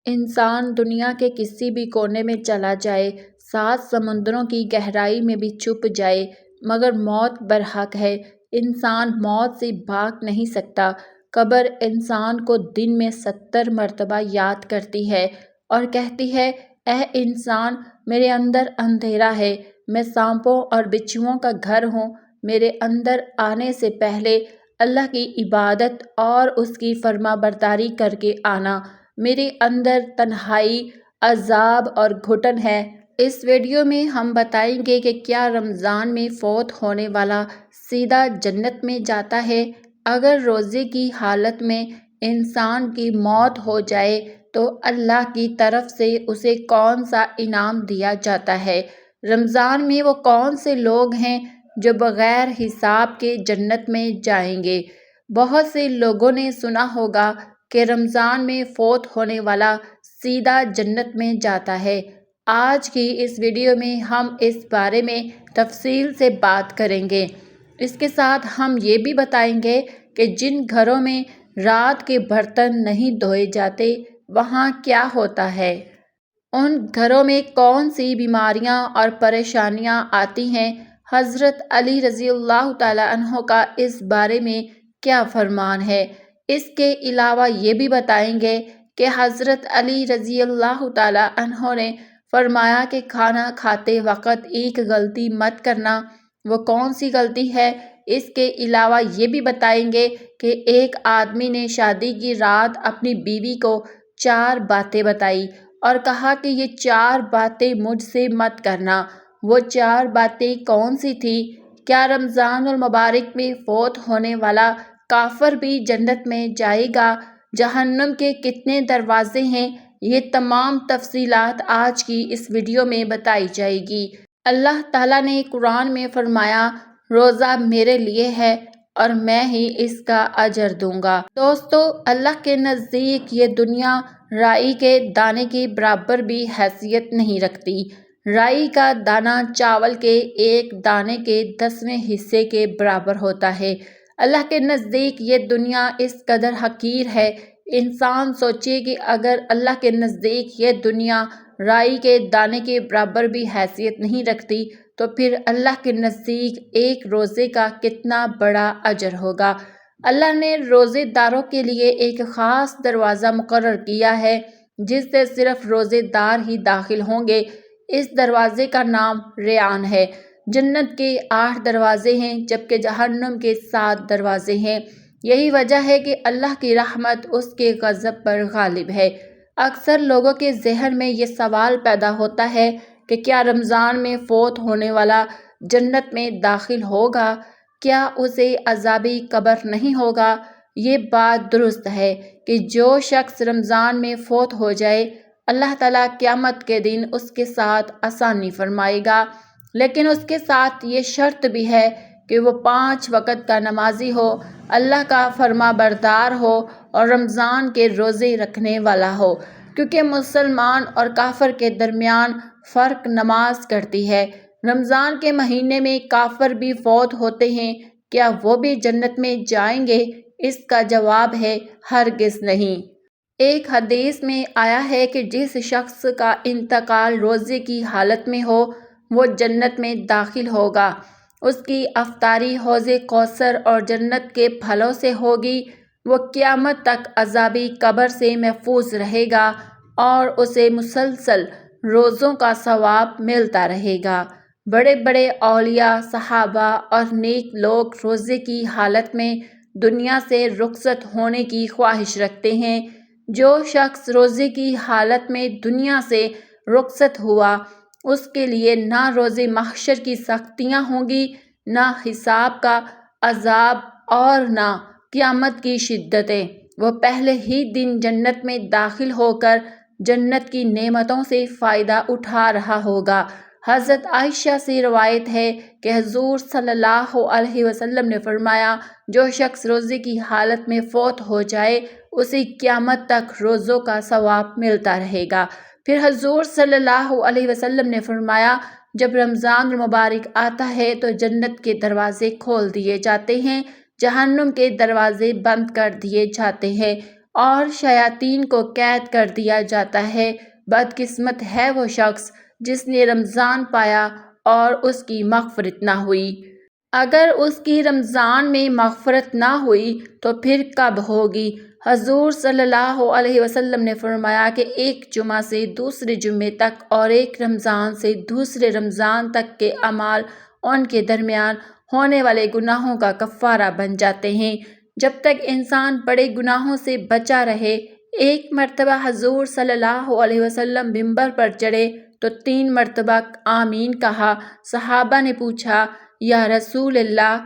انسان دنیا کے کسی بھی کونے میں چلا جائے، 7 سمندروں کی گہرائی میں بھی چھپ جائے، مگر موت برحق ہے۔ انسان موت سے بھاگ نہیں سکتا۔ قبر انسان کو دن میں 70 مرتبہ یاد کرتی ہے اور کہتی ہے، اے انسان، میرے اندر اندھیرا ہے، میں سانپوں اور بچھوؤں کا گھر ہوں، میرے اندر آنے سے پہلے اللہ کی عبادت اور اس کی فرما برداری کر کے آنا۔ میرے اندر تنہائی، عذاب اور گھٹن ہے۔ اس ویڈیو میں ہم بتائیں گے کہ کیا رمضان میں فوت ہونے والا سیدھا جنت میں جاتا ہے؟ اگر روزے کی حالت میں انسان کی موت ہو جائے تو اللہ کی طرف سے اسے کون سا انعام دیا جاتا ہے؟ رمضان میں وہ کون سے لوگ ہیں جو بغیر حساب کے جنت میں جائیں گے؟ بہت سے لوگوں نے سنا ہوگا کہ رمضان میں فوت ہونے والا سیدھا جنت میں جاتا ہے۔ آج کی اس ویڈیو میں ہم اس بارے میں تفصیل سے بات کریں گے۔ اس کے ساتھ ہم یہ بھی بتائیں گے کہ جن گھروں میں رات کے برتن نہیں دھوئے جاتے وہاں کیا ہوتا ہے۔ ان گھروں میں کون سی بیماریاں اور پریشانیاں آتی ہیں۔ حضرت علی رضی اللہ تعالیٰ عنہ کا اس بارے میں کیا فرمان ہے۔ اس کے علاوہ یہ بھی بتائیں گے کہ حضرت علی رضی اللہ تعالیٰ عنہ نے فرمایا کہ کھانا کھاتے وقت ایک غلطی مت کرنا، وہ کون سی غلطی ہے۔ اس کے علاوہ یہ بھی بتائیں گے کہ ایک آدمی نے شادی کی رات اپنی بیوی کو 4 باتیں بتائی اور کہا کہ یہ 4 باتیں مجھ سے مت کرنا۔ وہ 4 باتیں کون سی تھیں؟ کیا رمضان المبارک میں فوت ہونے والا کافر بھی جنت میں جائے گا؟ جہنم کے کتنے دروازے ہیں؟ یہ تمام تفصیلات آج کی اس ویڈیو میں بتائی جائے گی۔ اللہ تعالیٰ نے قرآن میں فرمایا، روزہ میرے لیے ہے اور میں ہی اس کا اجر دوں گا۔ دوستو، اللہ کے نزدیک یہ دنیا رائی کے دانے کے برابر بھی حیثیت نہیں رکھتی۔ رائی کا دانہ چاول کے ایک دانے کے 10ویں حصے کے برابر ہوتا ہے۔ اللہ کے نزدیک یہ دنیا اس قدر حقیر ہے۔ انسان سوچے کہ اگر اللہ کے نزدیک یہ دنیا رائی کے دانے کے برابر بھی حیثیت نہیں رکھتی تو پھر اللہ کے نزدیک ایک روزے کا کتنا بڑا اجر ہوگا۔ اللہ نے روزے داروں کے لیے ایک خاص دروازہ مقرر کیا ہے جس سے صرف روزے دار ہی داخل ہوں گے۔ اس دروازے کا نام ریان ہے۔ جنت کے 8 دروازے ہیں جبکہ جہنم کے 7 دروازے ہیں۔ یہی وجہ ہے کہ اللہ کی رحمت اس کے غضب پر غالب ہے۔ اکثر لوگوں کے ذہن میں یہ سوال پیدا ہوتا ہے کہ کیا رمضان میں فوت ہونے والا جنت میں داخل ہوگا؟ کیا اسے عذاب قبر نہیں ہوگا؟ یہ بات درست ہے کہ جو شخص رمضان میں فوت ہو جائے، اللہ تعالیٰ قیامت کے دن اس کے ساتھ آسانی فرمائے گا، لیکن اس کے ساتھ یہ شرط بھی ہے کہ وہ 5 وقت کا نمازی ہو، اللہ کا فرما بردار ہو اور رمضان کے روزے رکھنے والا ہو، کیونکہ مسلمان اور کافر کے درمیان فرق نماز کرتی ہے۔ رمضان کے مہینے میں کافر بھی فوت ہوتے ہیں، کیا وہ بھی جنت میں جائیں گے؟ اس کا جواب ہے ہرگز نہیں۔ ایک حدیث میں آیا ہے کہ جس شخص کا انتقال روزے کی حالت میں ہو وہ جنت میں داخل ہوگا، اس کی افطاری حوض کوثر اور جنت کے پھلوں سے ہوگی، وہ قیامت تک عذاب قبر سے محفوظ رہے گا اور اسے مسلسل روزوں کا ثواب ملتا رہے گا۔ بڑے بڑے اولیاء، صحابہ اور نیک لوگ روزے کی حالت میں دنیا سے رخصت ہونے کی خواہش رکھتے ہیں۔ جو شخص روزے کی حالت میں دنیا سے رخصت ہوا، اس کے لیے نہ روز محشر کی سختیاں ہوں گی، نہ حساب کا عذاب اور نہ قیامت کی شدتیں۔ وہ پہلے ہی دن جنت میں داخل ہو کر جنت کی نعمتوں سے فائدہ اٹھا رہا ہوگا۔ حضرت عائشہ سے روایت ہے کہ حضور صلی اللہ علیہ وسلم نے فرمایا، جو شخص روزے کی حالت میں فوت ہو جائے اسے قیامت تک روزوں کا ثواب ملتا رہے گا۔ پھر حضور صلی اللہ علیہ وسلم نے فرمایا، جب رمضان المبارک آتا ہے تو جنت کے دروازے کھول دیے جاتے ہیں، جہنم کے دروازے بند کر دیے جاتے ہیں اور شیاطین کو قید کر دیا جاتا ہے۔ بدقسمت ہے وہ شخص جس نے رمضان پایا اور اس کی مغفرت نہ ہوئی۔ اگر اس کی رمضان میں مغفرت نہ ہوئی تو پھر کب ہوگی؟ حضور صلی اللہ علیہ وسلم نے فرمایا کہ ایک جمعہ سے دوسرے جمعے تک اور ایک رمضان سے دوسرے رمضان تک کے اعمال ان کے درمیان ہونے والے گناہوں کا کفارہ بن جاتے ہیں۔ جب تک انسان بڑے گناہوں سے بچا رہے۔ ایک مرتبہ حضور صلی اللہ علیہ وسلم منبر پر چڑھے تو 3 مرتبہ آمین کہا۔ صحابہ نے پوچھا، یا رسول اللہ،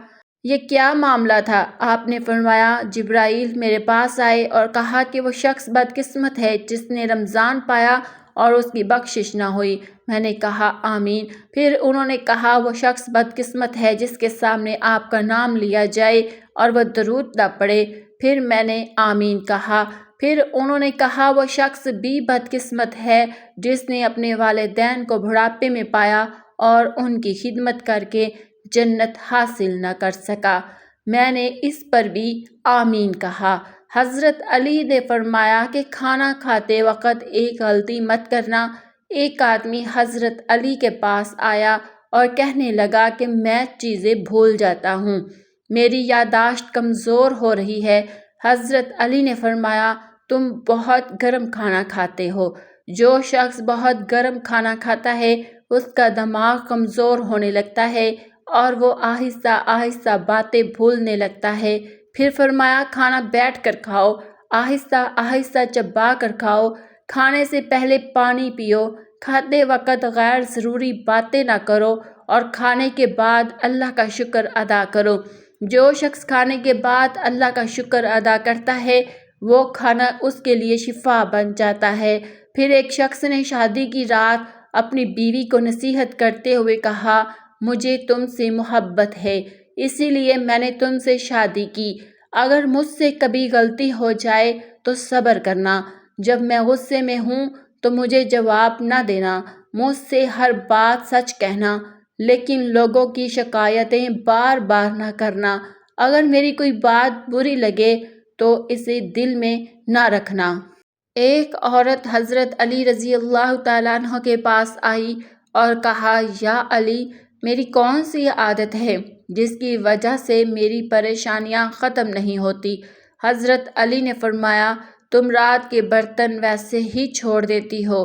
یہ کیا معاملہ تھا؟ آپ نے فرمایا، جبرائیل میرے پاس آئے اور کہا کہ وہ شخص بدقسمت ہے جس نے رمضان پایا اور اس کی بخشش نہ ہوئی۔ میں نے کہا آمین۔ پھر انہوں نے کہا وہ شخص بدقسمت ہے جس کے سامنے آپ کا نام لیا جائے اور وہ درود نہ پڑھے۔ پھر میں نے آمین کہا۔ پھر انہوں نے کہا وہ شخص بھی بدقسمت ہے جس نے اپنے والدین کو بڑھاپے میں پایا اور ان کی خدمت کر کے جنت حاصل نہ کر سکا۔ میں نے اس پر بھی آمین کہا۔ حضرت علی نے فرمایا کہ کھانا کھاتے وقت ایک غلطی مت کرنا۔ ایک آدمی حضرت علی کے پاس آیا اور کہنے لگا کہ میں چیزیں بھول جاتا ہوں، میری یادداشت کمزور ہو رہی ہے۔ حضرت علی نے فرمایا، تم بہت گرم کھانا کھاتے ہو۔ جو شخص بہت گرم کھانا کھاتا ہے اس کا دماغ کمزور ہونے لگتا ہے اور وہ آہستہ آہستہ باتیں بھولنے لگتا ہے۔ پھر فرمایا، کھانا بیٹھ کر کھاؤ، آہستہ آہستہ چبا کر کھاؤ، کھانے سے پہلے پانی پیو، کھاتے وقت غیر ضروری باتیں نہ کرو اور کھانے کے بعد اللہ کا شکر ادا کرو۔ جو شخص کھانے کے بعد اللہ کا شکر ادا کرتا ہے وہ کھانا اس کے لیے شفا بن جاتا ہے۔ پھر ایک شخص نے شادی کی رات اپنی بیوی کو نصیحت کرتے ہوئے کہا، مجھے تم سے محبت ہے اسی لیے میں نے تم سے شادی کی۔ اگر مجھ سے کبھی غلطی ہو جائے تو صبر کرنا، جب میں غصے میں ہوں تو مجھے جواب نہ دینا، مجھ سے ہر بات سچ کہنا، لیکن لوگوں کی شکایتیں بار بار نہ کرنا۔ اگر میری کوئی بات بری لگے تو اسے دل میں نہ رکھنا۔ ایک عورت حضرت علی رضی اللہ تعالیٰ عنہ کے پاس آئی اور کہا، یا علی، میری کون سی عادت ہے جس کی وجہ سے میری پریشانیاں ختم نہیں ہوتی؟ حضرت علی نے فرمایا، تم رات کے برتن ویسے ہی چھوڑ دیتی ہو۔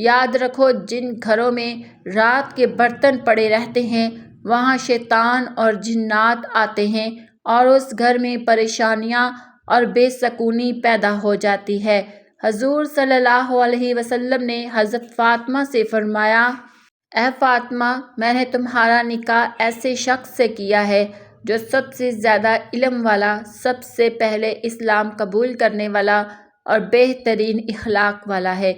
یاد رکھو جن گھروں میں رات کے برتن پڑے رہتے ہیں وہاں شیطان اور جنات آتے ہیں اور اس گھر میں پریشانیاں اور بے سکونی پیدا ہو جاتی ہے۔ حضور صلی اللہ علیہ وسلم نے حضرت فاطمہ سے فرمایا، اے فاطمہ، میں نے تمہارا نکاح ایسے شخص سے کیا ہے جو سب سے زیادہ علم والا، سب سے پہلے اسلام قبول کرنے والا اور بہترین اخلاق والا ہے۔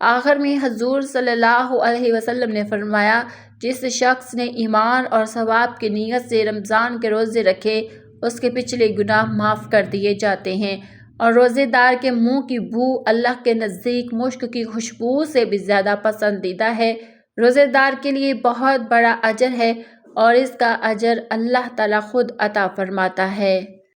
آخر میں حضور صلی اللہ علیہ وسلم نے فرمایا، جس شخص نے ایمان اور ثواب کی نیت سے رمضان کے روزے رکھے اس کے پچھلے گناہ معاف کر دیے جاتے ہیں، اور روزے دار کے منہ کی بو اللہ کے نزدیک مشک کی خوشبو سے بھی زیادہ پسندیدہ ہے۔ روزے دار کے لیے بہت بڑا اجر ہے اور اس کا اجر اللہ تعالیٰ خود عطا فرماتا ہے۔